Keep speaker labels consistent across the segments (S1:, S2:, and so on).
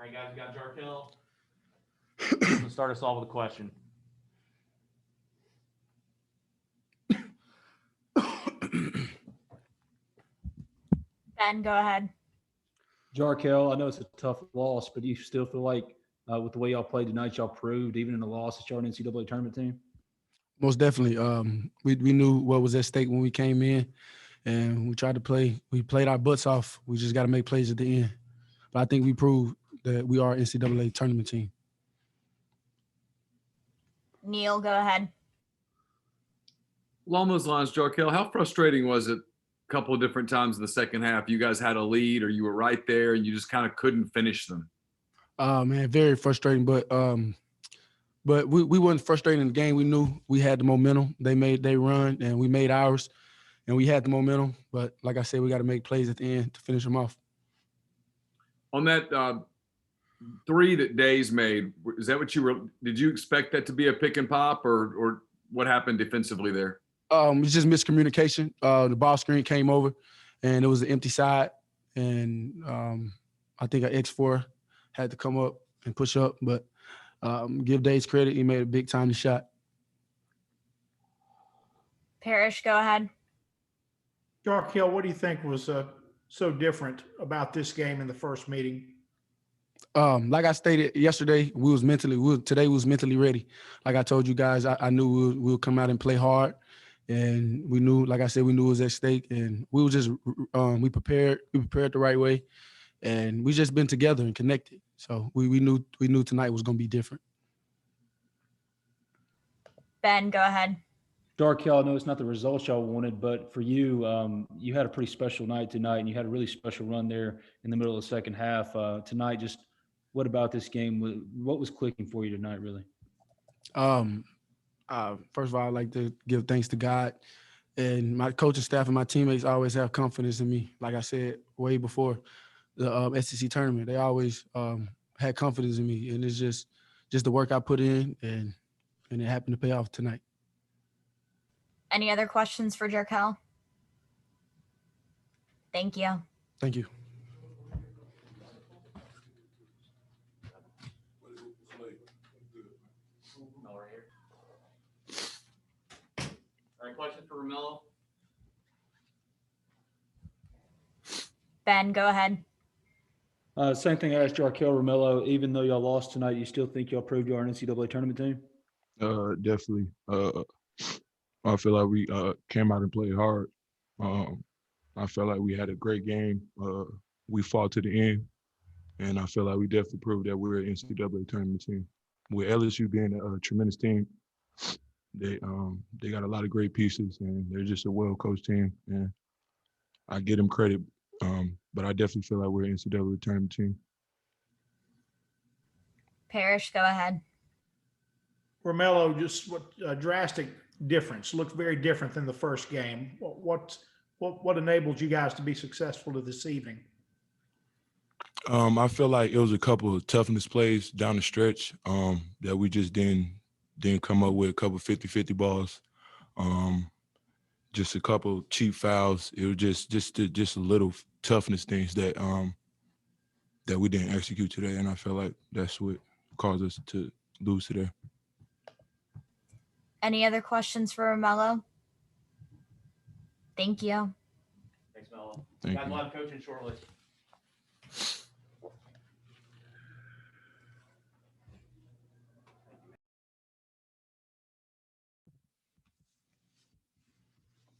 S1: All right, guys, we got Jarkel. Let's start us off with a question.
S2: Ben, go ahead.
S3: Jarkel, I know it's a tough loss, but do you still feel like with the way y'all played tonight, y'all proved even in the loss that y'all an NCAA tournament team?
S4: Most definitely. We knew what was at stake when we came in, and we tried to play. We played our butts off. We just got to make plays at the end. But I think we proved that we are an NCAA tournament team.
S2: Neil, go ahead.
S5: Along those lines, Jarkel, how frustrating was it a couple of different times in the second half? You guys had a lead or you were right there and you just kind of couldn't finish them.
S4: Man, very frustrating. But we weren't frustrated in the game. We knew we had the momentum. They made their run, and we made ours, and we had the momentum. But like I said, we got to make plays at the end to finish them off.
S5: On that three that Days made, is that what you were – did you expect that to be a pick and pop or what happened defensively there?
S4: It's just miscommunication. The ball screen came over, and it was an empty side. And I think our X4 had to come up and push up. But give Days credit. He made a big-time shot.
S2: Parrish, go ahead.
S6: Jarkel, what do you think was so different about this game in the first meeting?
S4: Like I stated yesterday, today we was mentally ready. Like I told you guys, I knew we would come out and play hard. And we knew, like I said, we knew it was at stake, and we were just we prepared the right way, and we just been together and connected. So we knew tonight was going to be different.
S2: Ben, go ahead.
S3: Jarkel, I know it's not the results y'all wanted, but for you, you had a pretty special night tonight, and you had a really special run there in the middle of the second half. Tonight, just what about this game? What was clicking for you tonight, really?
S4: First of all, I'd like to give thanks to God, and my coaching staff and my teammates always have confidence in me. Like I said, way before the SEC tournament, they always had confidence in me, and it's just the work I put in, and it happened to pay off tonight.
S2: Any other questions for Jarkel? Thank you.
S4: Thank you.
S1: All right, question for Romello.
S2: Ben, go ahead.
S3: Same thing I asked Jarkel Romello. Even though y'all lost tonight, you still think y'all proved y'all an NCAA tournament team?
S7: Definitely. I feel like we came out and played hard. I felt like we had a great game. We fought to the end, and I feel like we definitely proved that we're an NCAA tournament team. With LSU being a tremendous team, they got a lot of great pieces, and they're just a well-coached team. And I give them credit, but I definitely feel like we're an NCAA tournament team.
S2: Parrish, go ahead.
S6: Romello, just what a drastic difference. Looked very different than the first game. What enabled you guys to be successful this evening?
S7: I feel like it was a couple of toughness plays down the stretch that we just didn't come up with, a couple 50-50 balls. Just a couple cheap fouls. It was just a little toughness things that we didn't execute today, and I feel like that's what caused us to lose today.
S2: Any other questions for Romello? Thank you.
S1: Thanks, Mello.
S7: Thank
S1: Got
S7: you.
S1: live coaching shortly.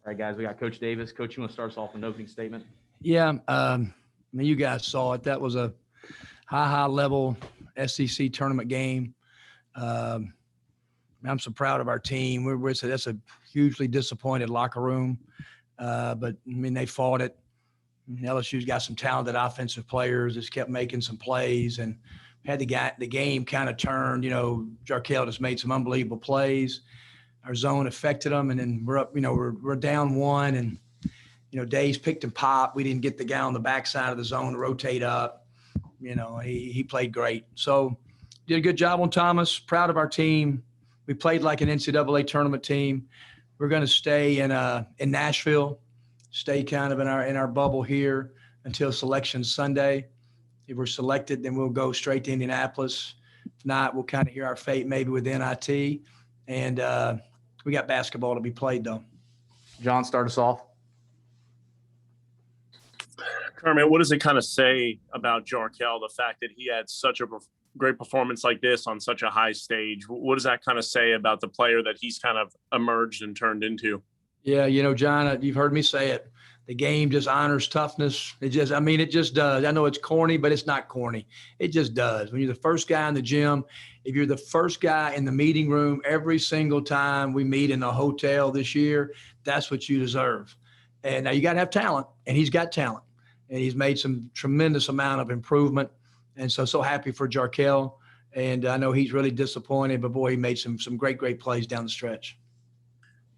S1: All right, guys, we got Coach Davis. Coach, you want to start us off with an opening statement?
S8: Yeah, I mean, you guys saw it. That was a high level SEC tournament game. I'm so proud of our team. That's a hugely disappointed locker room, but I mean they fought it. LSU's got some talented offensive players. Just kept making some plays and had the game kind of turned. You know, Jarkel just made some unbelievable plays. Our zone affected them, and then we're up. You know, we're down one, and you know, Days picked and popped. We didn't get the guy on the backside of the zone to rotate up. You know, he played great. So did a good job on Thomas. Proud of our team. We played like an NCAA tournament team. We're going to stay in Nashville, stay kind of in our bubble here until selection Sunday. If we're selected, then we'll go straight to Indianapolis. If not, we'll kind of hear our fate maybe with NIT. And we got basketball to be played, though.
S1: John, start us off.
S9: Kermit, what does it kind of say about Jarkel, the fact that he had such a great performance like this on such a high stage? What does that kind of say about the player that he's kind of emerged and turned into?
S8: Yeah, John, you've heard me say it. The game just honors toughness. It just does. I know it's corny, but it's not corny. It just does. When you're the first guy in the gym, if you're the first guy in the meeting room every single time we meet in the hotel this year, that's what you deserve. And now you got to have talent, and he's got talent. And he's made some tremendous amount of improvement. And so happy for Jarkel. And I know he's really disappointed, but boy, he made some great plays down the stretch.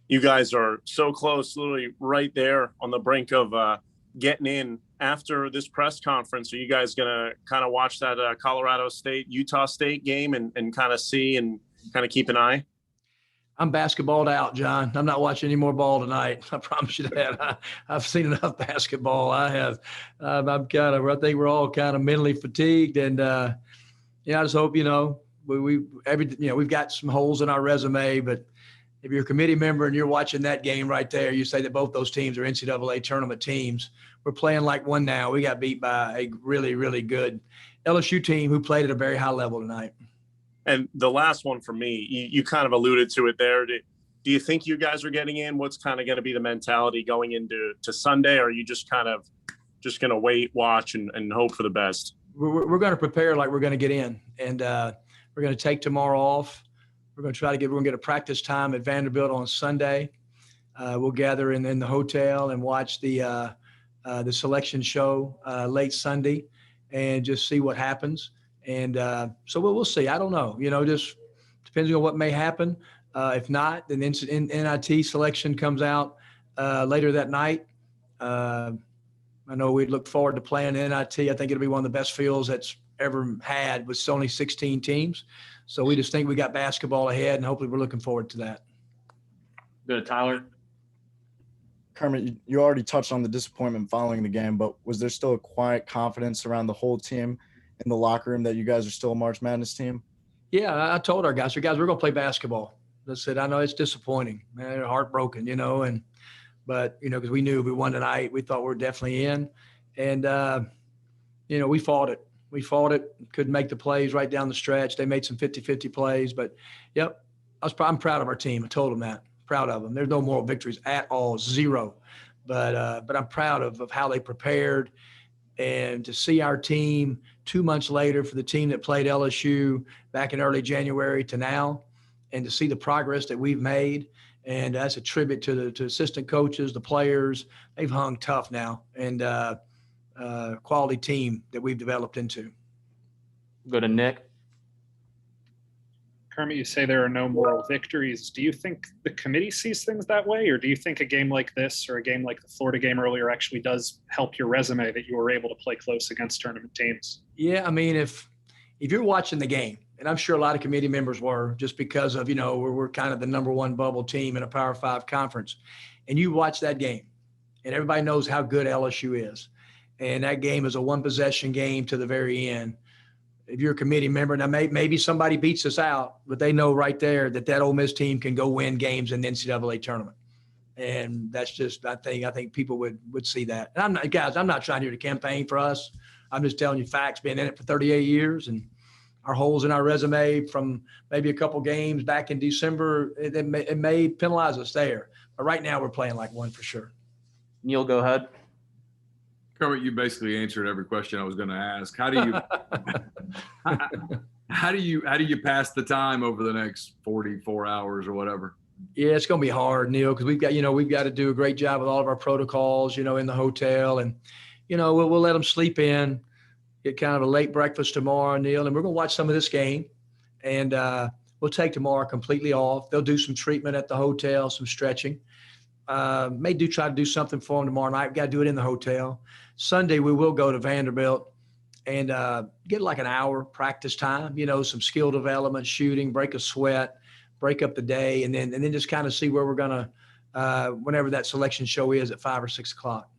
S9: You guys are so close, literally right there on the brink of getting in. After this press conference, are you guys going to kind of watch that Colorado State, Utah State game and kind of see and kind of keep an eye?
S8: I'm basketballed out, John. I'm not watching any more ball tonight. I promise you that. I've seen enough basketball. I have. I think we're all kind of mentally fatigued, and I just hope we've got some holes in our resume. But if you're a committee member and you're watching that game right there, you say that both those teams are NCAA tournament teams. We're playing like one now. We got beat by a really, really good LSU team who played at a very high level tonight.
S9: And the last one for me, you kind of alluded to it there. Do you think you guys are getting in? What's kind of going to be the mentality going into Sunday? Or are you just kind of just going to wait, watch, and hope for the best?
S8: We're going to prepare like we're going to get in. And we're going to take tomorrow off. We're going to get a practice time at Vanderbilt on Sunday. We'll gather in the hotel and watch the selection show late Sunday and just see what happens. And so we'll see. I don't know. Just depending on what may happen. If not, then NIT selection comes out later that night. I know we look forward to playing NIT. I think it'll be one of the best fields that's ever had with only 16 teams. So we just think we got basketball ahead, and hopefully we're looking forward to that.
S1: Go to Tyler.
S10: Kermit, you already touched on the disappointment following the game, but was there still a quiet confidence around the whole team in the locker room that you guys are still a March Madness team?
S8: Yeah, I told our guys, we're going to play basketball. I said, I know it's disappointing, man, they're heartbroken, but because we knew we won tonight, we thought we were definitely in, and we fought it. We fought it, couldn't make the plays right down the stretch. They made some 50-50 plays, but yep, I'm proud of our team. I told them that, proud of them. There's no moral victories at all, zero, but I'm proud of how they prepared. And to see our team 2 months later, for the team that played LSU back in early January to now, and to see the progress that we've made, and that's a tribute to assistant coaches, the players. They've hung tough now, and quality team that we've developed into.
S1: Go to Nick.
S11: Kermit, you say there are no moral victories. Do you think the committee sees things that way, or do you think a game like this or a game like the Florida game earlier actually does help your resume that you were able to play close against tournament teams?
S8: Yeah, I mean, if you're watching the game, and I'm sure a lot of committee members were, just because of, we're kind of the number one bubble team in a Power 5 conference, and you watch that game, and everybody knows how good LSU is, and that game is a one-possession game to the very end. If you're a committee member, now maybe somebody beats us out, but they know right there that Ole Miss team can go win games in the NCAA tournament. And that's just, I think people would see that. And I'm not trying here to campaign for us. I'm just telling you facts, being in it for 38 years and our holes in our resume from maybe a couple games back in December, it may penalize us there. But right now we're playing like one for sure.
S1: Neil, go ahead.
S5: Kermit, you basically answered every question I was going to ask. How do you pass the time over the next 44 hours or whatever?
S8: Yeah, it's going to be hard, Neil, because we've got to do a great job with all of our protocols, in the hotel, and we'll let them sleep in, get kind of a late breakfast tomorrow, Neil, and we're going to watch some of this game, and we'll take tomorrow completely off. They'll do some treatment at the hotel, some stretching. Try to do something for them tomorrow night. We've got to do it in the hotel. Sunday, we will go to Vanderbilt and get like an hour practice time, some skill development, shooting, break a sweat, break up the day, and then just kind of see where we're going to, whenever that selection show is at 5 or 6 o'clock.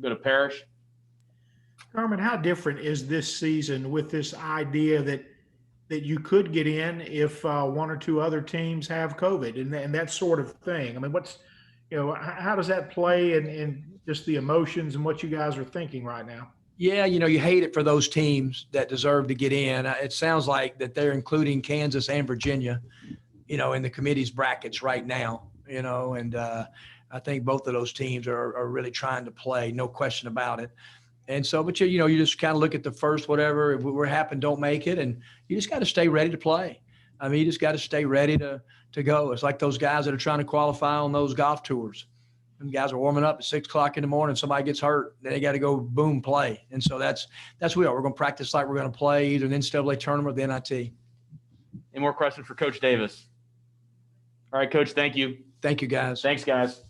S1: Go to Parrish.
S6: Carmen, how different is this season with this idea that you could get in if one or two other teams have COVID and that sort of thing? I mean, how does that play in just the emotions and what you guys are thinking right now?
S8: Yeah, you hate it for those teams that deserve to get in. It sounds like that they're including Kansas and Virginia, in the committee's brackets right now, and I think both of those teams are really trying to play, no question about it. And so, but you just kind of look at the first, whatever, if we're happen, don't make it. And you just got to stay ready to play. I mean, you just got to stay ready to go. It's like those guys that are trying to qualify on those golf tours. And guys are warming up at 6 o'clock in the morning. Somebody gets hurt, then they got to go boom play. And so that's what we are. We're going to practice like we're going to play either an NCAA tournament or the NIT.
S1: Any more questions for Coach Davis? All right, Coach. Thank you.
S8: Thank you, guys.
S1: Thanks, guys.